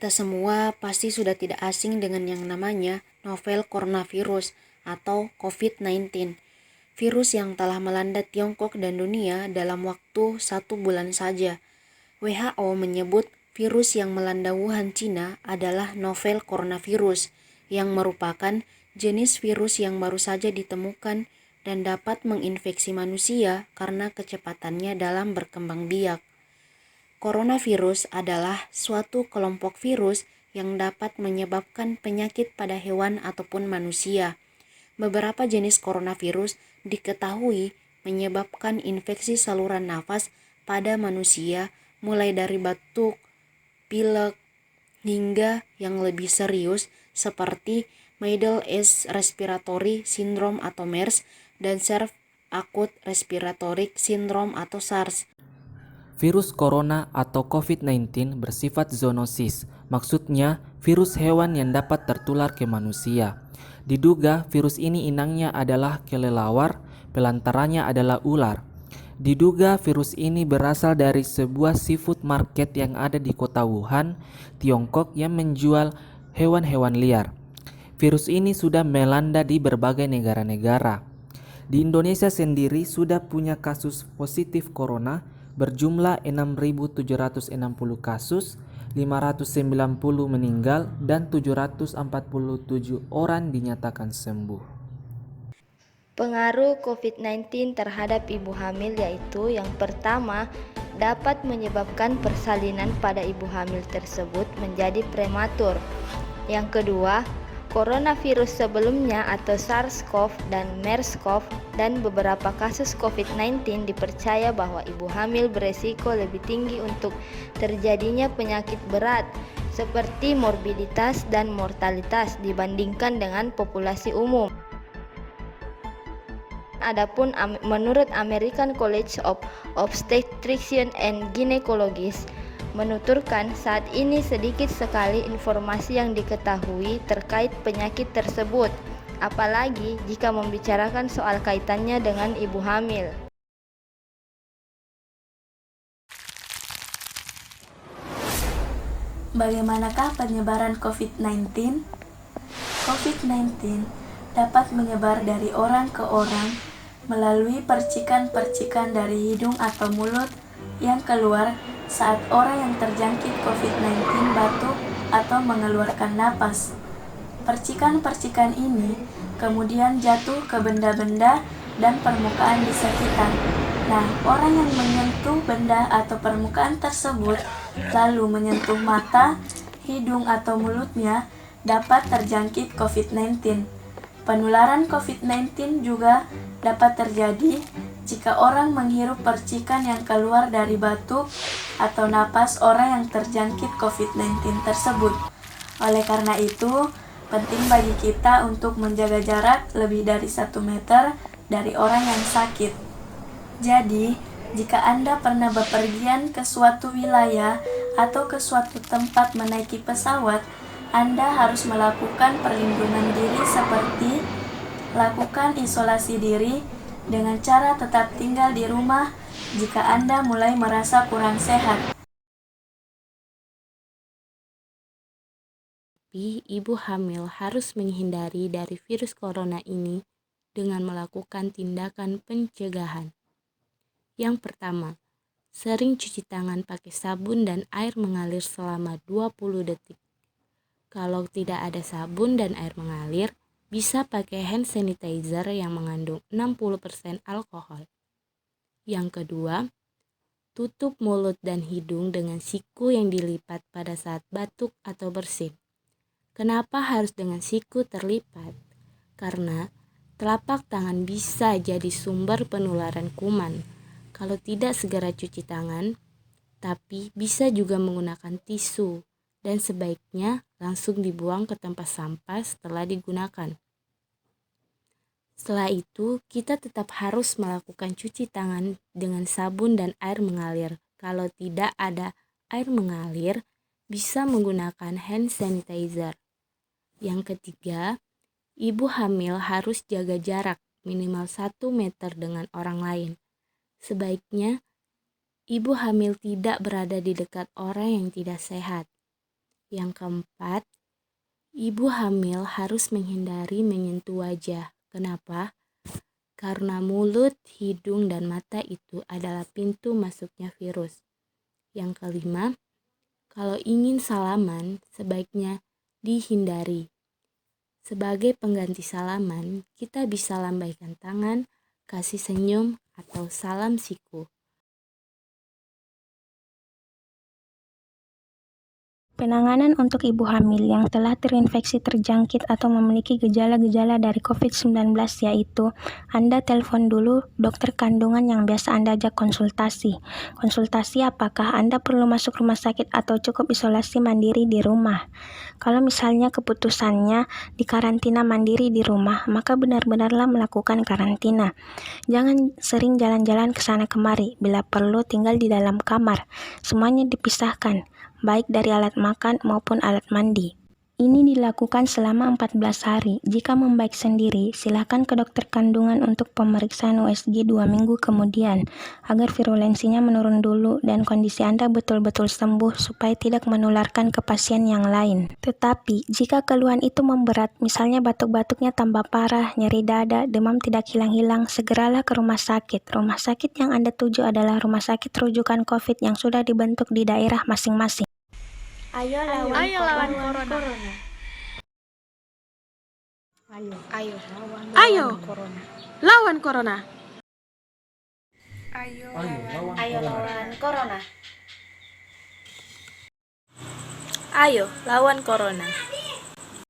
Kita semua pasti sudah tidak asing dengan yang namanya novel coronavirus atau COVID-19. Virus yang telah melanda Tiongkok dan dunia dalam waktu 1 bulan saja. WHO menyebut virus yang melanda Wuhan, Cina adalah novel coronavirus yang merupakan jenis virus yang baru saja ditemukan dan dapat menginfeksi manusia karena kecepatannya dalam berkembang biak. Coronavirus adalah suatu kelompok virus yang dapat menyebabkan penyakit pada hewan ataupun manusia. Beberapa jenis coronavirus diketahui menyebabkan infeksi saluran nafas pada manusia, mulai dari batuk, pilek, hingga yang lebih serius seperti Middle East Respiratory Syndrome atau MERS dan Severe Acute Respiratory Syndrome atau SARS. Virus corona atau COVID-19 bersifat zoonosis, maksudnya virus hewan yang dapat tertular ke manusia. Diduga virus ini inangnya adalah kelelawar, pelantarannya adalah ular. Diduga virus ini berasal dari sebuah seafood market yang ada di kota Wuhan, Tiongkok yang menjual hewan-hewan liar. Virus ini sudah melanda di berbagai negara-negara. Di Indonesia sendiri sudah punya kasus positif corona berjumlah 6.760 kasus, 590 meninggal, dan 747 orang dinyatakan sembuh. Pengaruh COVID-19 terhadap ibu hamil yaitu yang pertama, dapat menyebabkan persalinan pada ibu hamil tersebut menjadi prematur. Yang kedua, coronavirus sebelumnya atau SARS-CoV dan MERS-CoV dan beberapa kasus COVID-19 dipercaya bahwa ibu hamil beresiko lebih tinggi untuk terjadinya penyakit berat seperti morbiditas dan mortalitas dibandingkan dengan populasi umum. Adapun menurut American College of Obstetricians and Gynecologists menuturkan saat ini sedikit sekali informasi yang diketahui terkait penyakit tersebut, apalagi jika membicarakan soal kaitannya dengan ibu hamil. Bagaimanakah penyebaran COVID-19? COVID-19 dapat menyebar dari orang ke orang melalui percikan-percikan dari hidung atau mulut yang keluar saat orang yang terjangkit COVID-19 batuk atau mengeluarkan napas. Percikan-percikan ini kemudian jatuh ke benda-benda dan permukaan di sekitar. Nah, orang yang menyentuh benda atau permukaan tersebut lalu menyentuh mata, hidung atau mulutnya dapat terjangkit COVID-19. Penularan COVID-19 juga dapat terjadi jika orang menghirup percikan yang keluar dari batuk atau napas orang yang terjangkit COVID-19 tersebut. Oleh karena itu, penting bagi kita untuk menjaga jarak lebih dari 1 meter dari orang yang sakit. Jadi, jika Anda pernah bepergian ke suatu wilayah atau ke suatu tempat menaiki pesawat, Anda harus melakukan perlindungan diri seperti lakukan isolasi diri dengan cara tetap tinggal di rumah jika Anda mulai merasa kurang sehat. Tapi ibu hamil harus menghindari dari virus corona ini dengan melakukan tindakan pencegahan. Yang pertama, sering cuci tangan pakai sabun dan air mengalir selama 20 detik. Kalau tidak ada sabun dan air mengalir, bisa pakai hand sanitizer yang mengandung 60% alkohol. Yang kedua, tutup mulut dan hidung dengan siku yang dilipat pada saat batuk atau bersin. Kenapa harus dengan siku terlipat? Karena telapak tangan bisa jadi sumber penularan kuman kalau tidak segera cuci tangan, tapi bisa juga menggunakan tisu dan sebaiknya langsung dibuang ke tempat sampah setelah digunakan. Setelah itu, kita tetap harus melakukan cuci tangan dengan sabun dan air mengalir. Kalau tidak ada air mengalir, bisa menggunakan hand sanitizer. Yang ketiga, ibu hamil harus jaga jarak minimal 1 meter dengan orang lain. Sebaiknya, ibu hamil tidak berada di dekat orang yang tidak sehat. Yang keempat, ibu hamil harus menghindari menyentuh wajah. Kenapa? Karena mulut, hidung, dan mata itu adalah pintu masuknya virus. Yang kelima, kalau ingin salaman, sebaiknya dihindari. Sebagai pengganti salaman, kita bisa lambaikan tangan, kasih senyum, atau salam siku. Penanganan untuk ibu hamil yang telah terinfeksi terjangkit atau memiliki gejala-gejala dari COVID-19 yaitu Anda telepon dulu dokter kandungan yang biasa Anda ajak konsultasi. Konsultasi apakah Anda perlu masuk rumah sakit atau cukup isolasi mandiri di rumah. Kalau misalnya keputusannya di karantina mandiri di rumah, maka benar-benarlah melakukan karantina. Jangan sering jalan-jalan ke sana kemari, bila perlu tinggal di dalam kamar. Semuanya dipisahkan, baik dari alat makan maupun alat mandi. Ini dilakukan selama 14 hari. Jika membaik sendiri, silakan ke dokter kandungan untuk pemeriksaan USG 2 minggu kemudian, agar virulensinya menurun dulu dan kondisi Anda betul-betul sembuh supaya tidak menularkan ke pasien yang lain. Tetapi, jika keluhan itu memberat, misalnya batuk-batuknya tambah parah, nyeri dada, demam tidak hilang-hilang, segeralah ke rumah sakit. Rumah sakit yang Anda tuju adalah rumah sakit rujukan COVID yang sudah dibentuk di daerah masing-masing. Ayo lawan corona. Ayo lawan corona. Ayo lawan corona. Ayo lawan corona.